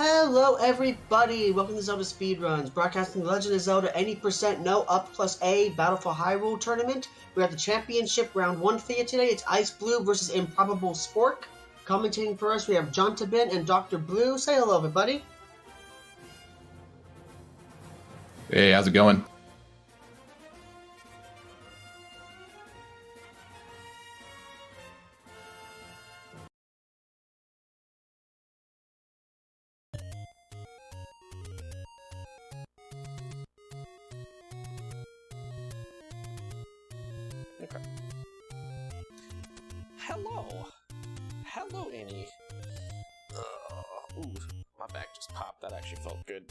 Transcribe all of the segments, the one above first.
Hello everybody, welcome to Zelda Speedruns, broadcasting The Legend of Zelda 80% No Up+A Battle for Hyrule tournament. We're at the championship round 1 for you today. It's Iceblue versus ImprobableSpork. Commentating for us, we have John Tabin and Dr. Blue. Say hello everybody. Hey, how's it going? Okay. Hello, Annie. Ooh, my back just popped. That actually felt good.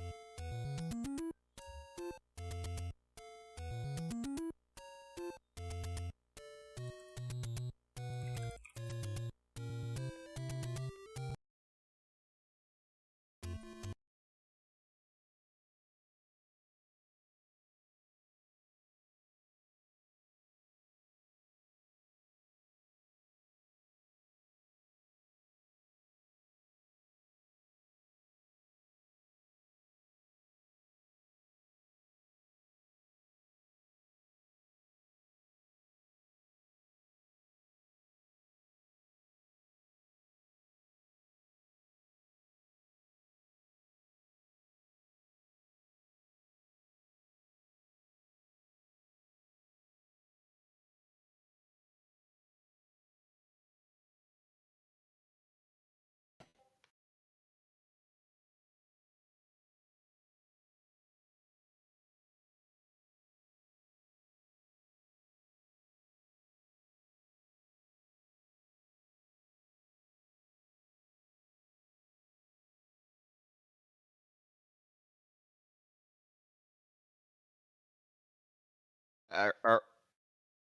Are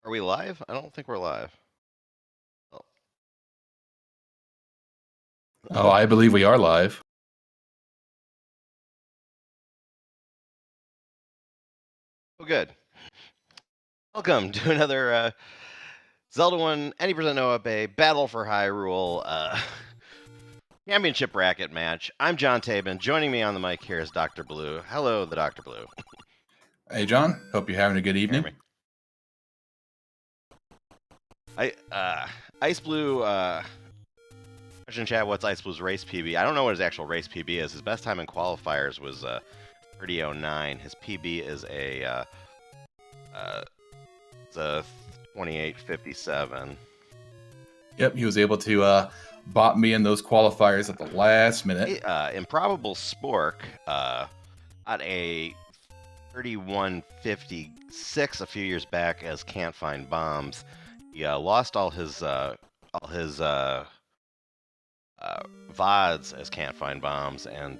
we live? I don't think we're live. Oh, I believe we are live. Oh, good. Welcome to another Zelda 1 80% No Up+A Battle for Hyrule championship bracket match. I'm John Tabin. Joining me on the mic here is Dr. Blue. Hello, the Dr. Blue. Hey, John. Hope you're having a good evening. Iceblue, question in chat, what's Iceblue's race PB? I don't know what his actual race PB is. His best time in qualifiers was 30:09. His PB is a 28:57. Yep, he was able to bot me in those qualifiers at the last minute. ImprobableSpork got a 31:56 a few years back as Can't Find Bombs. He lost all his VODs as Can't Find Bombs and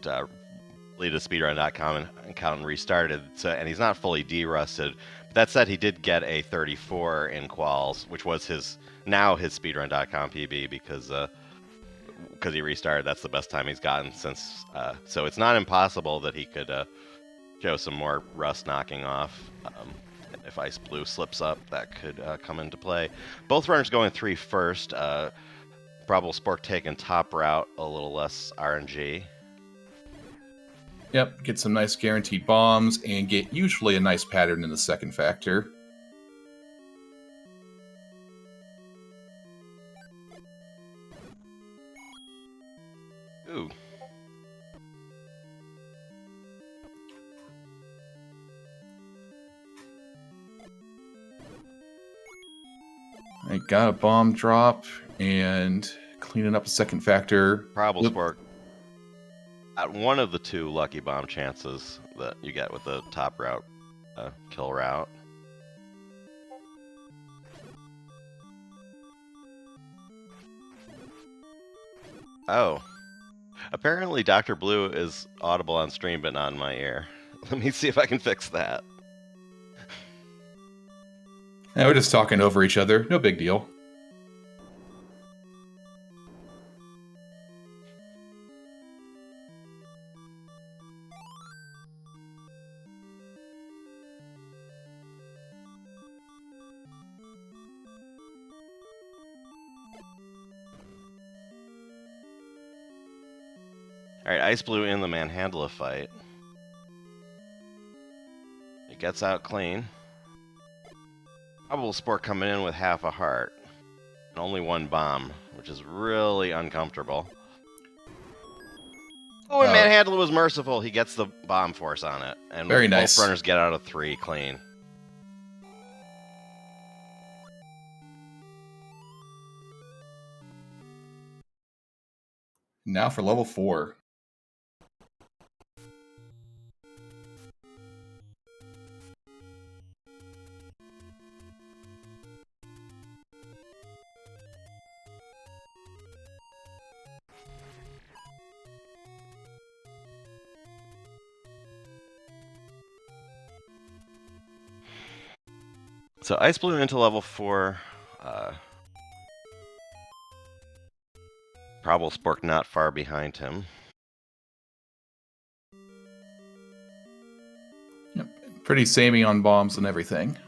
deleted Speedrun.com account and restarted. So, and he's not fully derusted. But that said, he did get a 34 in quals, which was his Speedrun.com PB because he restarted. That's the best time he's gotten since. So it's not impossible that he could show some more rust knocking off. If Iceblue slips up, that could come into play. Both runners going 3 first. ImprobableSpork taking top route, a little less RNG. Yep, get some nice guaranteed bombs and get usually a nice pattern in the second factor. Ooh. I got a bomb drop and cleaning up a second factor. ImprobableSpork at one of the 2 lucky bomb chances that you get with the top route kill route. Oh. Apparently Dr. Blue is audible on stream but not in my ear. Let me see if I can fix that. Yeah, we're just talking over each other. No big deal. All right, Iceblue in the Manhandla fight. He gets out clean. ImprobableSpork coming in with half a heart. And only one bomb, which is really uncomfortable. Oh, and Manhandla was merciful. He gets the bomb force on it. And very both nice. runners get out of 3 clean. Now for level 4. So Iceblue into level 4. ImprobableSpork not far behind him. Yep. Pretty samey on bombs and everything.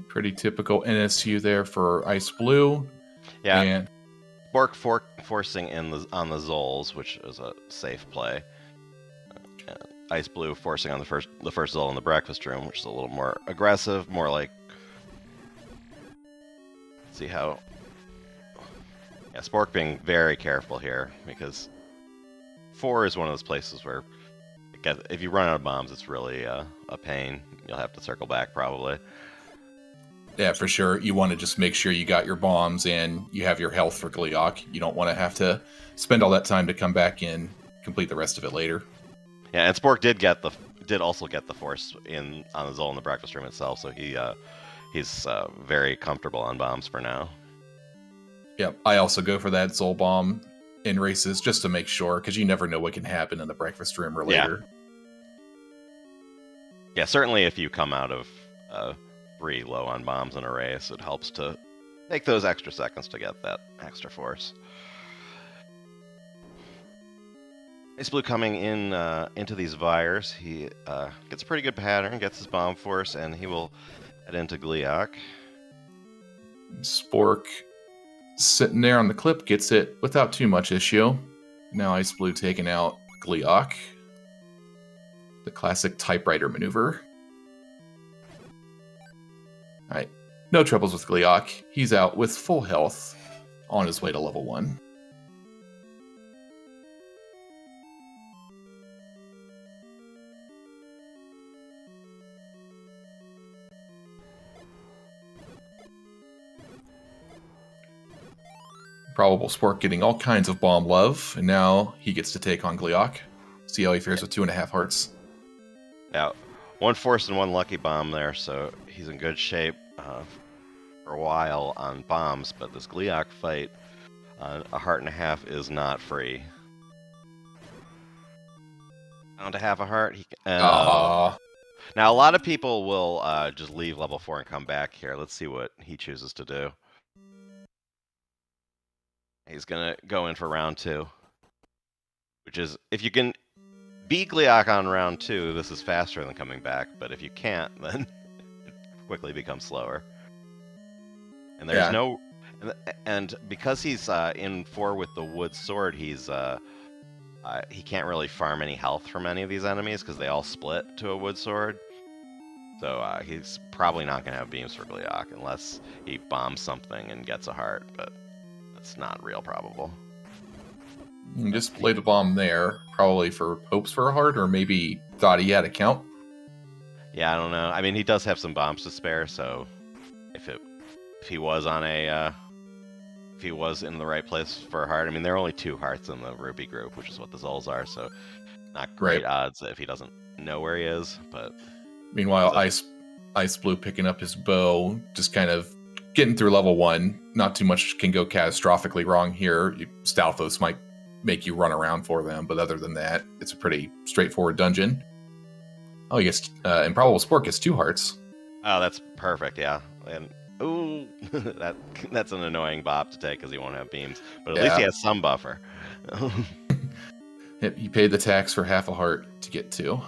Pretty typical NSU there for Iceblue. Yeah, And Spork forcing in on the Zols, which is a safe play. Iceblue forcing on the first Zol in the breakfast room, which is a little more aggressive, more like. See how. Yeah, Spork being very careful here because 4 is one of those places where if you run out of bombs, it's really a pain. You'll have to circle back probably. yeah, for sure. You want to just make sure you got your bombs and you have your health for Gliok. You don't want to have to spend all that time to come back and complete the rest of it later. Yeah, and Spork did also get the force in on the Zol in the breakfast room itself, so he's very comfortable on bombs for now. Yeah, I also go for that Zol bomb in races just to make sure, because you never know what can happen in the breakfast room or later. Yeah, certainly if you come out of 3 low on bombs in a race, it helps to take those extra seconds to get that extra force. Iceblue coming in into these Vires, he gets a pretty good pattern, gets his bomb force, and he will head into Gliok. Spork sitting there on the clip gets it without too much issue. Now Iceblue taking out Gliok. The classic typewriter maneuver. Alright, no troubles with Gliok. He's out with full health on his way to level 1. ImprobableSpork getting all kinds of bomb love, and now he gets to take on Gliok. See how he fares with 2.5 hearts. Now, 1 force and 1 lucky bomb there, so he's in good shape for a while on bombs, but this Gliok fight on 1.5 hearts is not free. Down to half a heart. Now, a lot of people will just leave level 4 and come back here. Let's see what he chooses to do. He's going to go in for round 2, which is, if you can beat Gliok on round 2, this is faster than coming back, but if you can't, then it quickly becomes slower. And there's and because he's in 4 with the wood sword, he can't really farm any health from any of these enemies because they all split to a wood sword. So he's probably not going to have beams for Gliok unless he bombs something and gets a heart, but that's not real probable. You just played a bomb there, probably for hopes for a heart, or maybe thought he had a count. Yeah, I don't know. I mean, he does have some bombs to spare, so if he was on if he was in the right place for a heart, I mean, there are only 2 hearts in the Ruby group, which is what the Zols are, so not great odds if he doesn't know where he is. But meanwhile, Iceblue picking up his bow, just kind of getting through level 1. Not too much can go catastrophically wrong here. Stalfos might make you run around for them, but other than that, it's a pretty straightforward dungeon. Oh, he gets ImprobableSpork gets 2 hearts. Oh, that's perfect, yeah. And Ooh, that's an annoying bop to take because he won't have beams. But at Yeah. least he has some buffer. Yep, he paid the tax for half a heart to get to.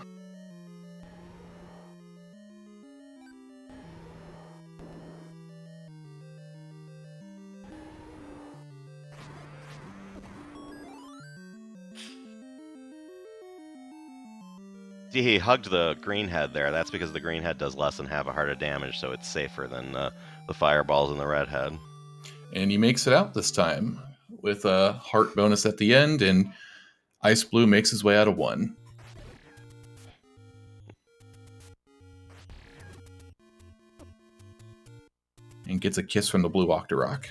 See, he hugged the green head there. That's because the green head does less than half a heart of damage, so it's safer than the fireballs in the red head. And he makes it out this time with a heart bonus at the end, and Iceblue makes his way out of 1. And gets a kiss from the blue Octorok.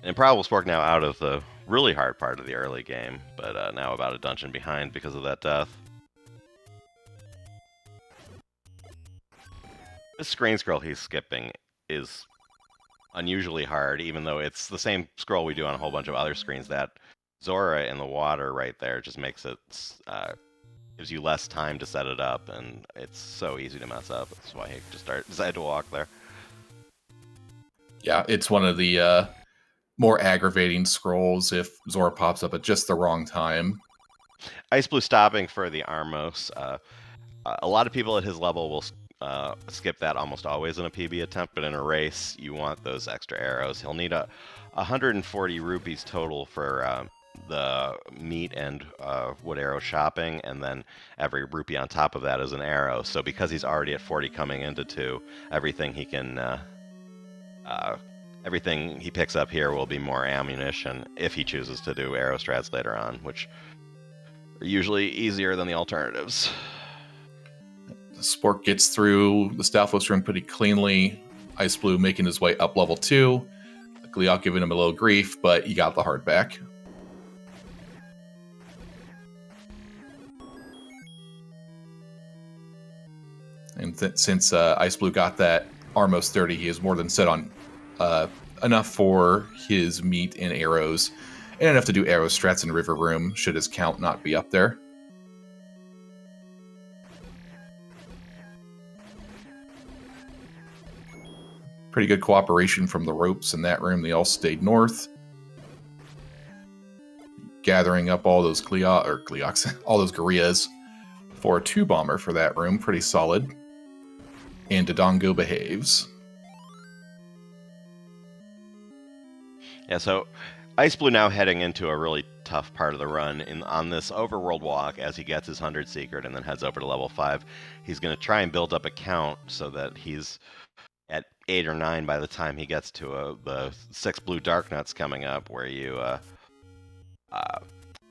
And ImprobableSpork now out of the really hard part of the early game, but now about a dungeon behind because of that death. This screen scroll he's skipping is unusually hard, even though it's the same scroll we do on a whole bunch of other screens. That Zora in the water right there just makes it, gives you less time to set it up, and it's so easy to mess up. That's why he just decided to walk there. Yeah, it's one of the more aggravating scrolls if Zora pops up at just the wrong time. Iceblue stopping for the Armos. A lot of people at his level will skip that almost always in a PB attempt, but in a race, you want those extra arrows. He'll need 140 rupees total for the meat and wood arrow shopping, and then every rupee on top of that is an arrow. So because he's already at 40 coming into 2, everything he can... everything he picks up here will be more ammunition if he chooses to do arrow strats later on, which are usually easier than the alternatives. Spork gets through the Stalfos room pretty cleanly. Iceblue making his way up level 2. Gleeok giving him a little grief, but he got the heart back. And since Iceblue got that Armos 30, he is more than set on enough for his meat and arrows, and enough to do arrow strats in River Room, should his count not be up there. Pretty good cooperation from the ropes in that room. They all stayed north, gathering up all those Gleeoks, all those Gorillas for a 2-bomber for that room. Pretty solid. And Dodongo behaves. Yeah, so Iceblue now heading into a really tough part of the run on this overworld walk as he gets his 100 secret and then heads over to level 5. He's going to try and build up a count so that he's at 8 or 9 by the time he gets to the 6 blue dark nuts coming up, where you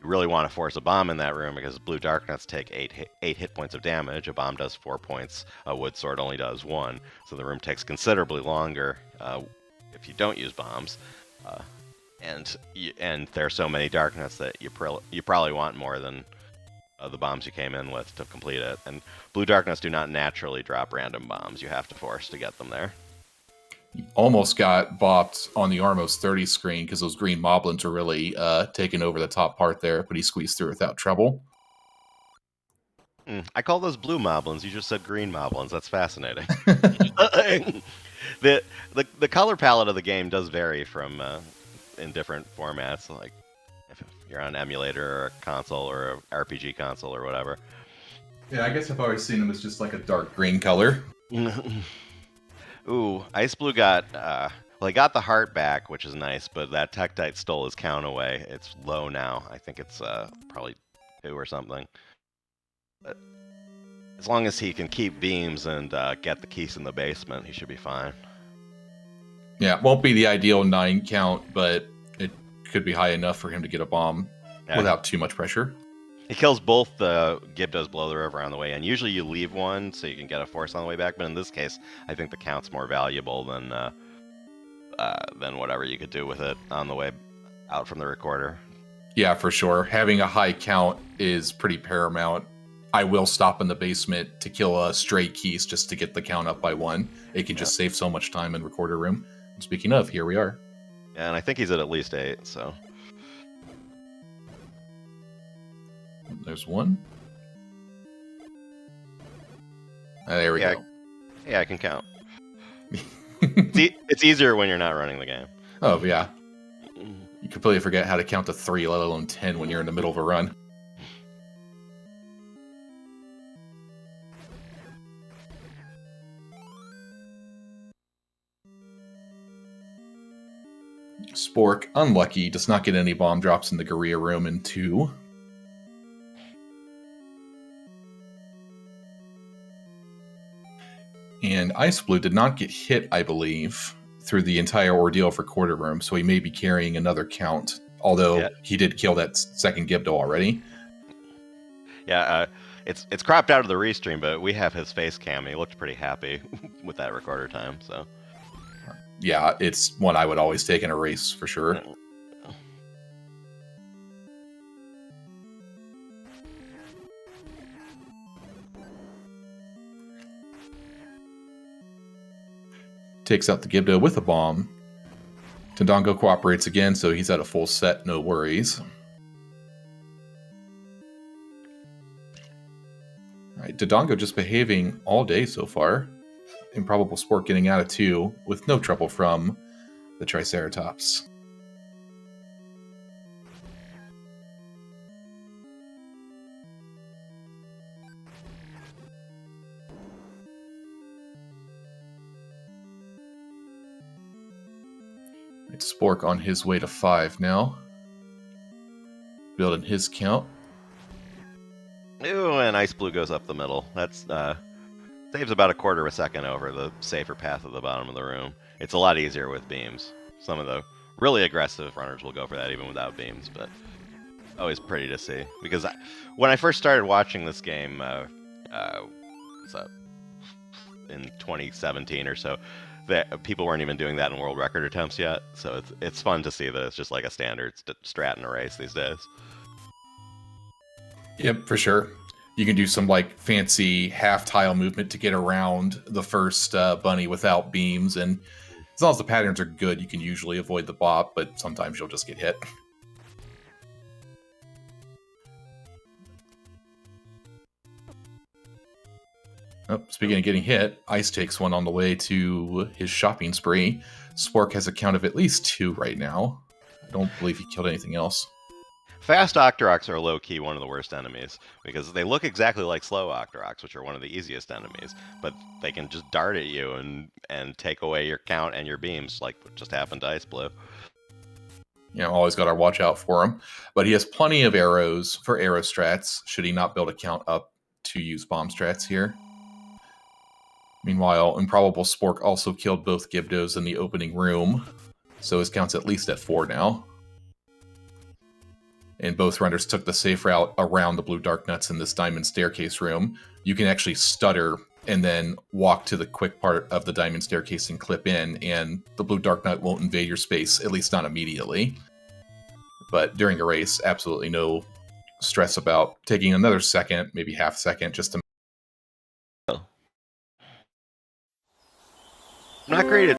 really want to force a bomb in that room because blue dark nuts take 8 hit points of damage. A bomb does 4 points. A wood sword only does 1. So the room takes considerably longer if you don't use bombs. And there are so many dark nuts that you probably want more than the bombs you came in with to complete it. And blue dark nuts do not naturally drop random bombs. You have to force to get them there. Almost got bopped on the Armos 30 screen because those green moblins are really taking over the top part there, but he squeezed through without trouble. I call those blue moblins. You just said green moblins. That's fascinating. The color palette of the game does vary from in different formats, like if you're on an emulator or a console or a RPG console or whatever. Yeah, I guess I've always seen them as just like a dark green color. Ooh, Iceblue got he got the heart back, which is nice, but that Tektite stole his count away. It's low now. I think it's probably 2 or something. But as long as he can keep beams and get the keys in the basement, he should be fine. Yeah, it won't be the ideal 9 count, but it could be high enough for him to get a bomb without too much pressure. He kills both the Gibdos Blow the River on the way, and usually you leave one so you can get a force on the way back, but in this case, I think the count's more valuable than whatever you could do with it on the way out from the recorder. Yeah, for sure. Having a high count is pretty paramount. I will stop in the basement to kill a stray keys just to get the count up by 1. It can just save so much time in recorder room. Speaking of, here we are. Yeah, and I think he's at least 8, so... There's 1. There we go. Yeah, I can count. It's easier when you're not running the game. Oh, yeah. You completely forget how to count to 3, let alone 10 when you're in the middle of a run. Spork, unlucky, does not get any bomb drops in the Gorilla room in 2. And Iceblue did not get hit, I believe, through the entire ordeal for quarter room, so he may be carrying another count, although he did kill that second Gibdo already. Yeah, it's cropped out of the restream, but we have his face cam. He looked pretty happy with that recorder time, so... Yeah, it's one I would always take in a race, for sure. Takes out the Gibdo with a bomb. Dodongo cooperates again, so he's at a full set, no worries. Alright, Dodongo just behaving all day so far. ImprobableSpork getting out of 2 with no trouble from the Triceratops. It's Spork on his way to 5 now. Building his count. Ooh, and Iceblue goes up the middle. That's saves about a quarter of a second over the safer path at the bottom of the room. It's a lot easier with beams. Some of the really aggressive runners will go for that even without beams, but always pretty to see. Because when I first started watching this game, so in 2017 or so, that people weren't even doing that in world record attempts yet. So it's fun to see that it's just like a standard strat in a race these days. Yep, for sure. You can do some like fancy half tile movement to get around the first bunny without beams, and as long as the patterns are good, you can usually avoid the bop, but sometimes you'll just get hit. Oh, speaking of getting hit, Ice takes one on the way to his shopping spree. Spork has a count of at least 2 right now. I don't believe he killed anything else. Fast Octoroks are low-key one of the worst enemies, because they look exactly like slow Octoroks, which are one of the easiest enemies, but they can just dart at you and take away your count and your beams, like what just happened to Iceblue. You know, always got our watch out for him. But he has plenty of arrows for arrow strats, should he not build a count up to use bomb strats here. Meanwhile, ImprobableSpork also killed both Gibdos in the opening room, so his count's at least at 4 now. And both runners took the safe route around the blue dark nuts in this diamond staircase room. You can actually stutter and then walk to the quick part of the diamond staircase and clip in, and the blue dark nut won't invade your space, at least not immediately. But during a race, absolutely no stress about taking another second, maybe half second, just to... Not great at